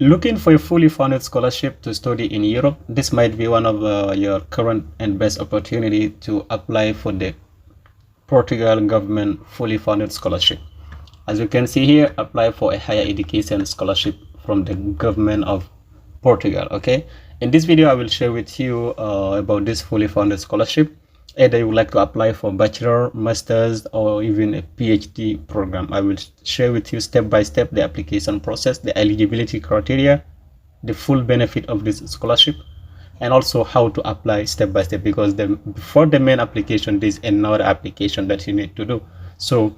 Looking for a fully funded scholarship to study in Europe, this might be one of your current and best opportunity to apply for the Portugal government fully funded scholarship. As you can see here, apply for a higher education scholarship from the government of Portugal. Okay, in this video I will share with you about this fully funded scholarship. Either you would like to apply for bachelor, masters, or even a PhD program. I will share with you step by step the application process, the eligibility criteria, the full benefit of this scholarship, and also how to apply step by step, because before the main application there's another application that you need to do. So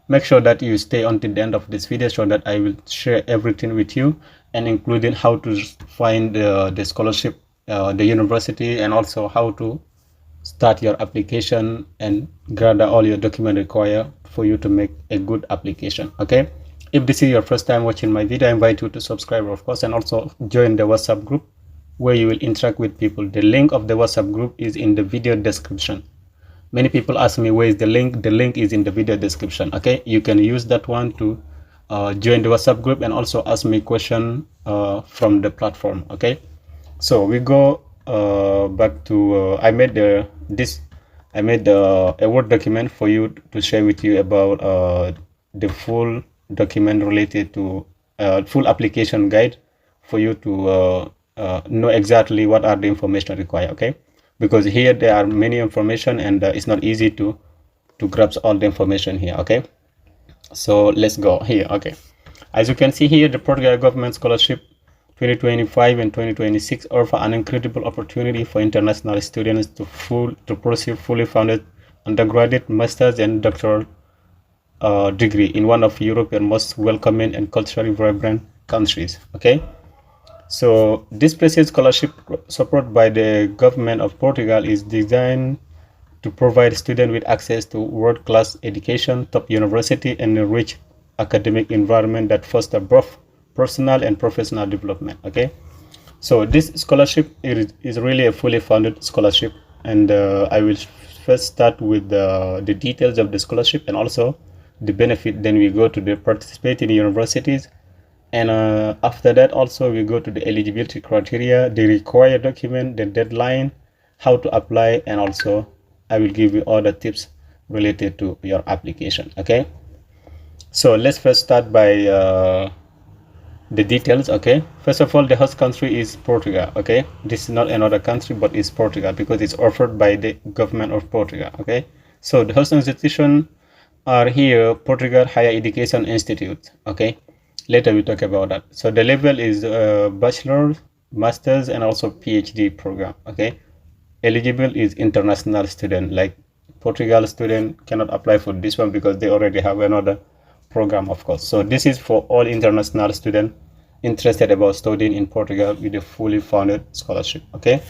make sure that you stay until the end of this video so that I will share everything with you, and including how to find the scholarship, the university, and also how to start your application and gather all your documents required for you to make a good application. Okay, if this is your first time watching my video, I invite you to subscribe, of course, and also join the WhatsApp group where you will interact with people. The link of the WhatsApp group is in the video description. Many people ask me where is the link. The link is in the video description. Okay, you can use that one to join the WhatsApp group and also ask me question from the platform. Okay, so we go back to I made a Word document for you to share with you about the full document related to full application guide for you to know exactly what are the information required. Okay, because here there are many information and it's not easy to grasp all the information here. Okay, so let's go here. Okay, as you can see here, the Portugal government scholarship 2025 and 2026 offer an incredible opportunity for international students to pursue fully funded undergraduate, master's, and doctoral degree in one of Europe's most welcoming and culturally vibrant countries. Okay, so this present scholarship supported by the government of Portugal is designed to provide students with access to world-class education, top university, and a rich academic environment that foster both personal and professional development. Okay, so this scholarship is really a fully funded scholarship, and I will first start with the details of the scholarship and also the benefit. Then we go to the participating universities, and after that also we go to the eligibility criteria, the required document, the deadline, how to apply, and also I will give you all the tips related to your application. Okay, so let's first start by the details. Okay, first of all, the host country is Portugal. Okay, this is not another country, but it's Portugal because it's offered by the government of Portugal. Okay, so the host institution are here, Portugal Higher Education Institute. Okay, later we talk about that. So the level is bachelor, masters, and also PhD program. Okay, eligible is international student, like Portugal student cannot apply for this one because they already have another program, of course. So this is for all international students interested about studying in Portugal with a fully funded scholarship. Okay,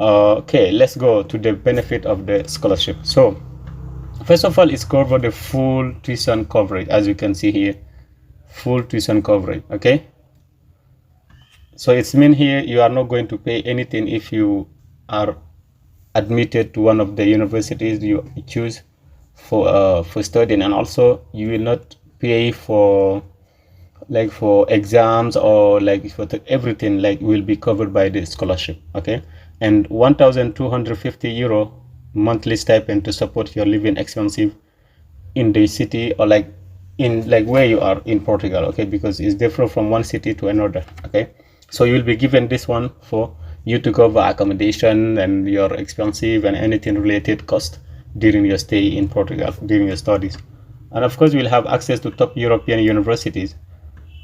okay, let's go to the benefit of the scholarship. So first of all, it's covered the full tuition coverage, as you can see here, full tuition coverage. Okay, so it's mean here you are not going to pay anything if you are admitted to one of the universities you choose for studying, and also you will not pay for exams or for everything, will be covered by the scholarship. Okay, and 1,250 euro monthly stipend to support your living expenses in the city or in where you are in Portugal. Okay, because it's different from one city to another. Okay, so you will be given this one for you to cover accommodation and your expensive and anything related cost during your stay in Portugal, during your studies. And of course, we'll have access to top European universities,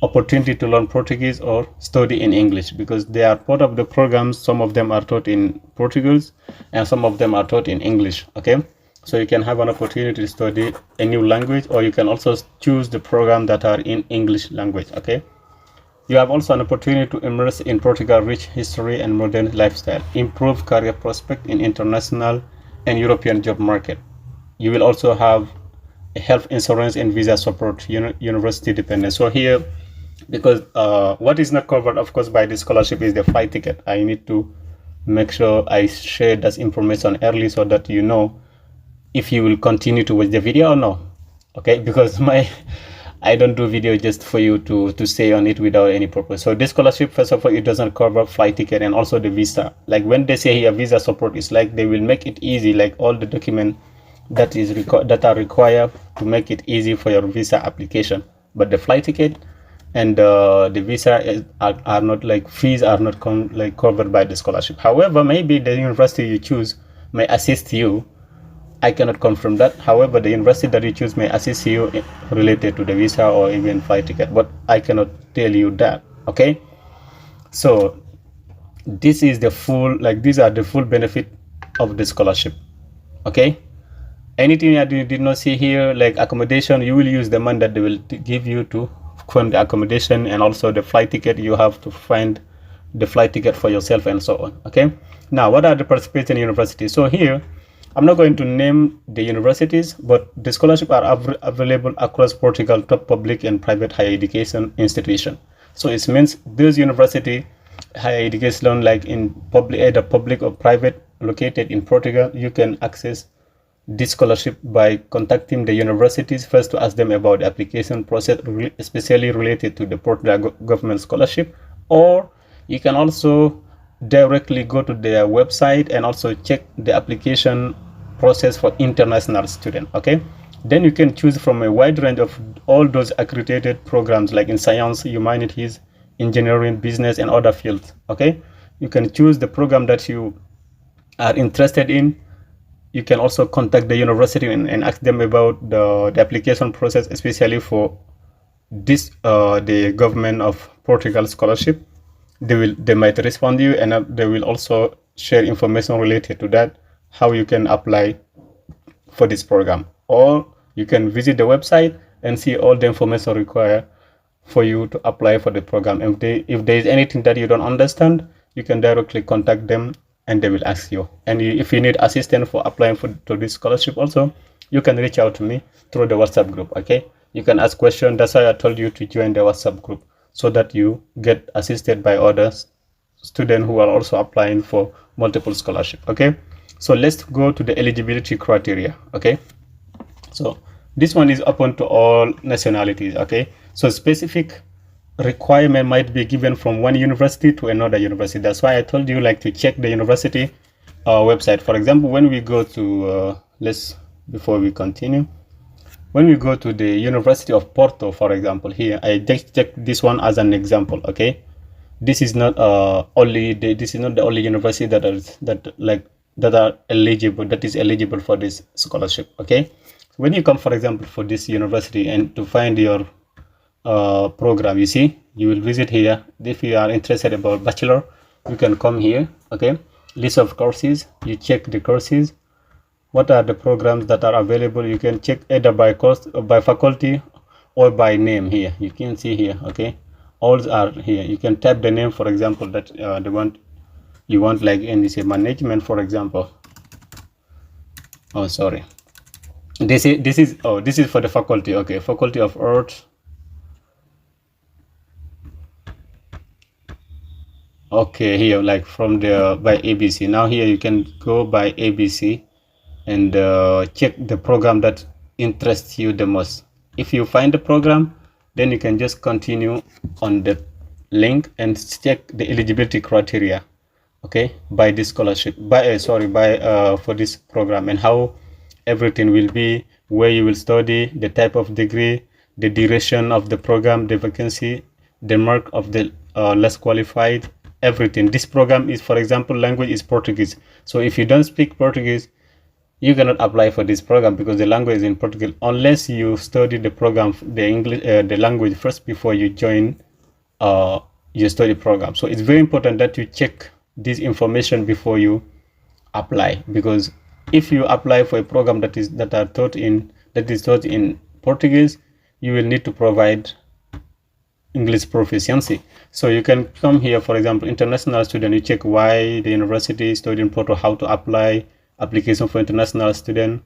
opportunity to learn Portuguese or study in English, because they are part of the programs. Some of them are taught in Portuguese and some of them are taught in English. Okay, so you can have an opportunity to study a new language, or you can also choose the program that are in English language. Okay, you have also an opportunity to immerse in Portugal's rich history and modern lifestyle, improve career prospect in international and European job market. You will also have a health insurance and visa support, university dependence. So here, because what is not covered, of course, by the scholarship is the flight ticket. I need to make sure I share that information early so that you know if you will continue to watch the video or no. Okay, because I don't do video just for you to stay on it without any purpose. So this scholarship, first of all, it doesn't cover flight ticket and also the visa. Like when they say here visa support, it's like they will make it easy, like all the document that are required to make it easy for your visa application. But the flight ticket and the visa are not, like, fees are not covered by the scholarship. However, maybe the university you choose may assist you. I cannot confirm that. However, the university that you choose may assist you related to the visa or even flight ticket, but I cannot tell you that. Okay, so this is the full, like, these are the full benefit of the scholarship. Okay, anything that you did not see here, like accommodation, you will use the money that they will give you to fund the accommodation, and also the flight ticket, you have to find the flight ticket for yourself and so on. Okay, now what are the participating universities? So here I'm not going to name the universities, but the scholarships are available across Portugal top public and private higher education institution. So it means those university higher education, like in public, either public or private, located in Portugal, you can access this scholarship by contacting the universities first to ask them about the application process, especially related to the Portugal government scholarship, or you can also directly go to their website and also check the application process for international students. Okay, then you can choose from a wide range of all those accredited programs, like in science, humanities, engineering, business, and other fields. Okay, you can choose the program that you are interested in. You can also contact the university and ask them about the application process, especially for this the government of Portugal scholarship. They might respond to you, and they will also share information related to that, how you can apply for this program. Or you can visit the website and see all the information required for you to apply for the program. If there is anything that you don't understand, you can directly contact them and they will ask you. And if you need assistance for applying to this scholarship also, you can reach out to me through the WhatsApp group. Okay, you can ask questions. That's why I told you to join the WhatsApp group, so that you get assisted by other students who are also applying for multiple scholarship. Okay, so let's go to the eligibility criteria. Okay, so this one is open to all nationalities. Okay, so specific requirement might be given from one university to another university. That's why I told you, like, to check the university website. For example, when we go to before we continue, when we go to the University of Porto, for example, here I just check this one as an example. Okay, this is not the only university that is eligible for this scholarship. Okay, when you come, for example, for this university and to find your program, you see, you will visit here. If you are interested about Bachelor, you can come here. Okay, list of courses, you check the courses, what are the programs that are available. You can check either by course, by faculty, or by name. Here you can see here. Okay, all are here. You can type the name, for example, that the one you want, like in this management, for example. Oh, sorry, this is for the faculty. Okay, Faculty of Arts. Okay, here, like from the by ABC. Now here you can go by ABC and check the program that interests you the most. If you find the program, then you can just continue on the link and check the eligibility criteria. Okay, by this scholarship, for this program, and how everything will be, where you will study, the type of degree, the duration of the program, the vacancy, the mark of the less qualified, everything. This program is, for example, language is Portuguese. So if you don't speak Portuguese, you cannot apply for this program, because the language is in Portugal, unless you study the program, the language first before you join your study program. So it's very important that you check this information before you apply, because if you apply for a program that is taught in Portuguese, you will need to provide English proficiency. So you can come here, for example, international student, you check why the university, student portal, how to apply, application for international student,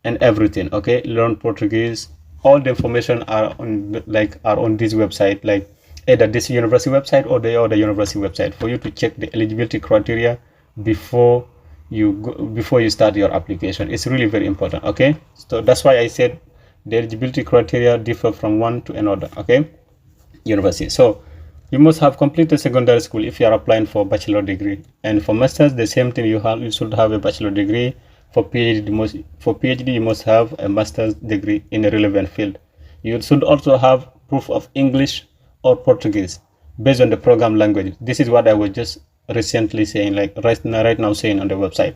and everything. Okay, learn Portuguese. All the information are on this website, like either this university website or the other university website, for you to check the eligibility criteria before you start your application. It's really very important. Okay, so that's why I said the eligibility criteria differ from one to another, okay, university. So you must have completed secondary school if you are applying for bachelor degree, and for masters the same thing. You should have a bachelor degree. For PhD you must have a master's degree in a relevant field. You should also have proof of English or Portuguese based on the program language. This is what I was just recently saying, like right now saying on the website.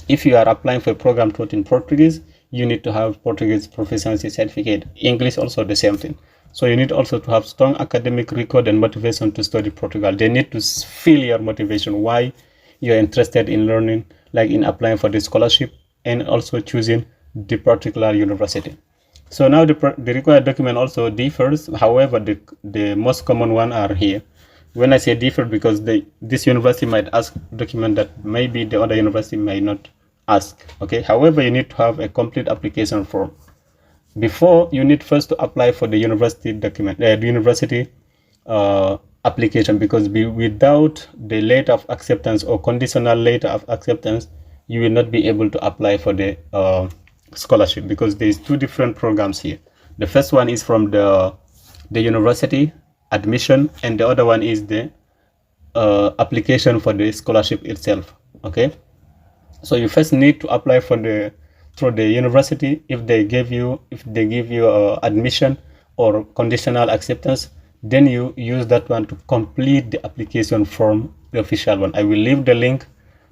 If you are applying for a program taught in Portuguese, you need to have Portuguese proficiency certificate. English also the same thing. So you need also to have strong academic record and motivation to study Portugal. They need to feel your motivation, why you're interested in learning, like in applying for the scholarship and also choosing the particular university. So now the required document also differs. However, the most common one are here. When I say differ, because this university might ask document that maybe the other university may not ask. Okay. However, you need to have a complete application form. Before, you need first to apply for the university document, the university application, because without the letter of acceptance or conditional letter of acceptance, you will not be able to apply for the scholarship, because there is two different programs here. The first one is from the university admission, and the other one is the application for the scholarship itself. Okay, so you first need to apply for through the university. If they give you admission or conditional acceptance, then you use that one to complete the application form, the official one. I will leave the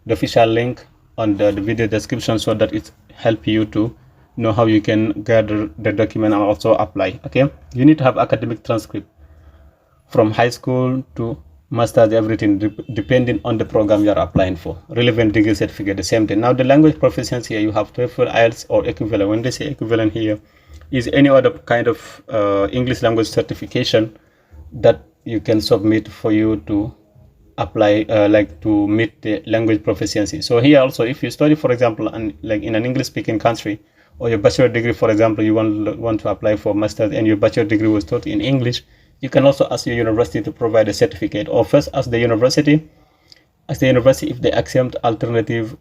official link on the video description, so that it help you to know how you can gather the document and also apply. Okay, you need to have academic transcript from high school to master's, everything depending on the program you are applying for. Relevant degree certificate, the same thing. Now the language proficiency here, you have TOEFL, IELTS or equivalent. When they say equivalent here, is any other kind of English language certification that you can submit for you to apply, like to meet the language proficiency. So here also, if you study, for example, like in an English speaking country, or your bachelor degree, for example, you want to apply for master's and your bachelor degree was taught in English, you can also ask your university to provide a certificate, or first ask the university if they accept alternative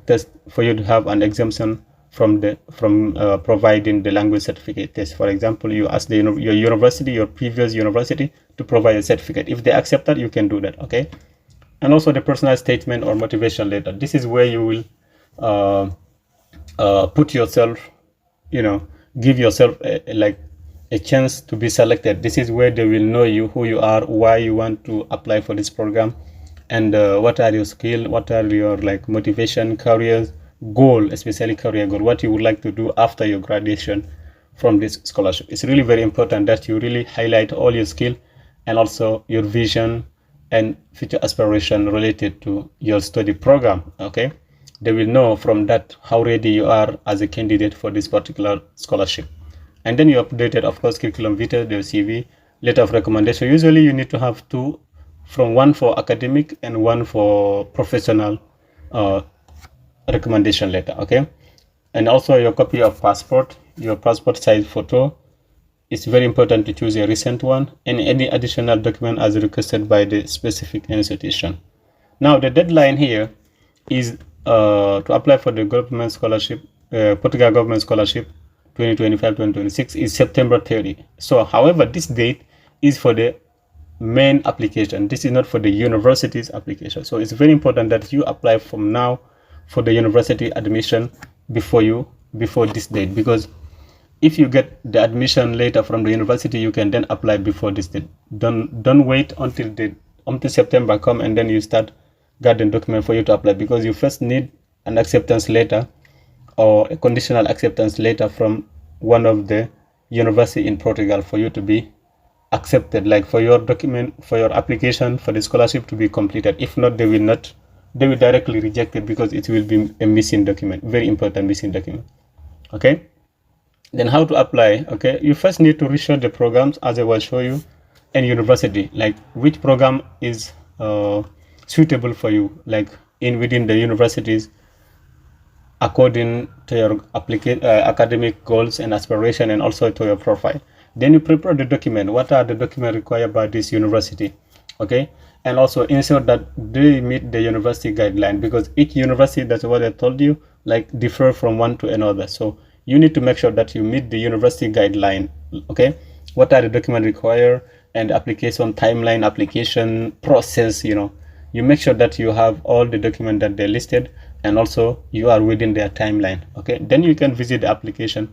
test for you to have an exemption from providing the language certificate test. For example, you ask your previous university to provide a certificate. If they accept that, you can do that. Okay. And also the personal statement or motivation letter. This is where you will put yourself, give yourself a chance to be selected. This is where they will know you, who you are, why you want to apply for this program, and what are your skills, what are your motivation, careers, goal, especially career goal, what you would like to do after your graduation from this scholarship. It's really very important that you really highlight all your skill and also your vision and future aspiration related to your study program. Okay, they will know from that how ready you are as a candidate for this particular scholarship. And then you updated, of course, curriculum vitae, the CV, letter of recommendation. Usually you need to have two, from one for academic and one for professional recommendation letter. Okay, and also your copy of passport, your passport size photo. It's very important to choose a recent one, and any additional document as requested by the specific institution. Now the deadline here is to apply for the government scholarship, Portugal government scholarship 2025-2026 is September 30. So however, this date is for the main application. This is not for the university's application. So it's very important that you apply from now for the university admission before this date, because if you get the admission later from the university, you can then apply before this date. Don't wait until September come and then you start gathering document for you to apply, because you first need an acceptance letter or a conditional acceptance letter from one of the university in Portugal for you to be accepted, like for your document, for your application for the scholarship to be completed. If not, they will directly reject it, because it will be a missing document, very important missing document. Okay, then how to apply? Okay, you first need to research the programs as I will show you, and university, like which program is suitable for you, like within the universities, according to your academic goals and aspiration, and also to your profile. Then you prepare the document. What are the documents required by this university? Okay, and also ensure that they meet the university guideline, because each university, that's what I told you, differ from one to another. So you need to make sure that you meet the university guideline. Okay, what are the documents required and application timeline, application process, you make sure that you have all the documents that they listed, and also you are within their timeline. Okay, then you can visit the application,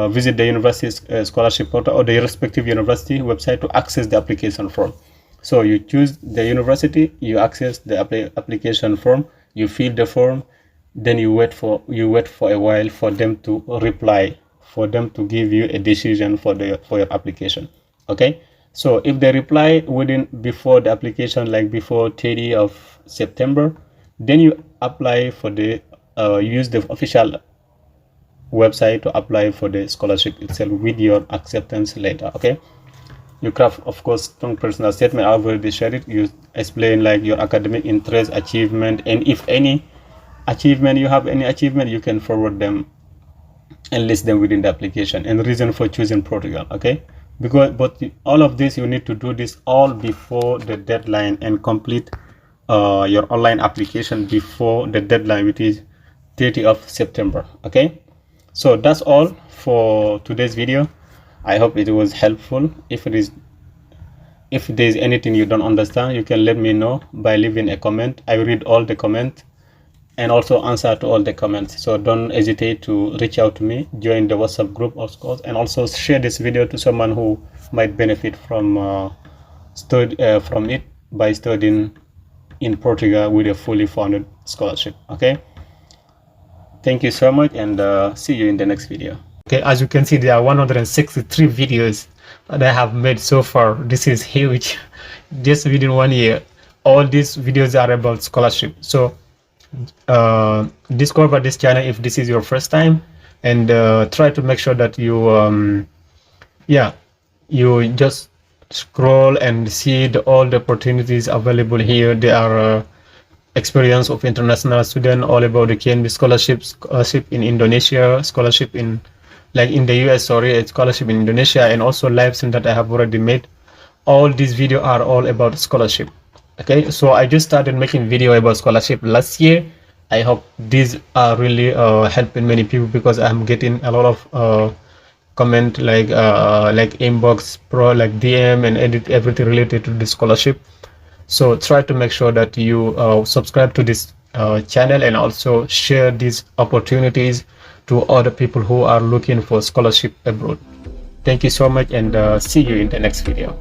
visit the university scholarship portal or the respective university website to access the application form. So you choose the university, you access the application form, you fill the form, then you wait for a while for them to reply, for them to give you a decision for your application. Okay, so if they reply before the application, like before 30 of September, then you apply for the use the official website to apply for the scholarship itself with your acceptance letter. Okay, you craft, of course, strong personal statement. I've already shared it. You explain like your academic interest, achievement, and if any achievement, you have any achievement, you can forward them and list them within the application, and reason for choosing Portugal. Okay, but all of this, you need to do this all before the deadline and complete your online application before the deadline, which is 30 of September. Okay, so that's all for today's video. I hope it was helpful. If there's anything you don't understand, you can let me know by leaving a comment. I read all the comments and also answer to all the comments, so don't hesitate to reach out to me, join the WhatsApp group, of course, and also share this video to someone who might benefit from it by studying in Portugal with a fully funded scholarship. Okay, thank you so much, and see you in the next video. Okay, as you can see, there are 163 videos that I have made so far. This is huge. Just within 1 year, all these videos are about scholarship. So discover this channel if this is your first time, and try to make sure that you you just scroll and see all the opportunities available here. There are experience of international student, all about the KNB scholarship in Indonesia, scholarship in the US, sorry, scholarship in Indonesia, and also live stream that I have already made. All these videos are all about scholarship. Okay, so I just started making video about scholarship last year. I hope these are really helping many people, because I'm getting a lot of comment like inbox, pro, like DM, and edit everything related to the scholarship. So try to make sure that you subscribe to this channel, and also share these opportunities to other people who are looking for scholarship abroad. Thank you so much, and see you in the next video.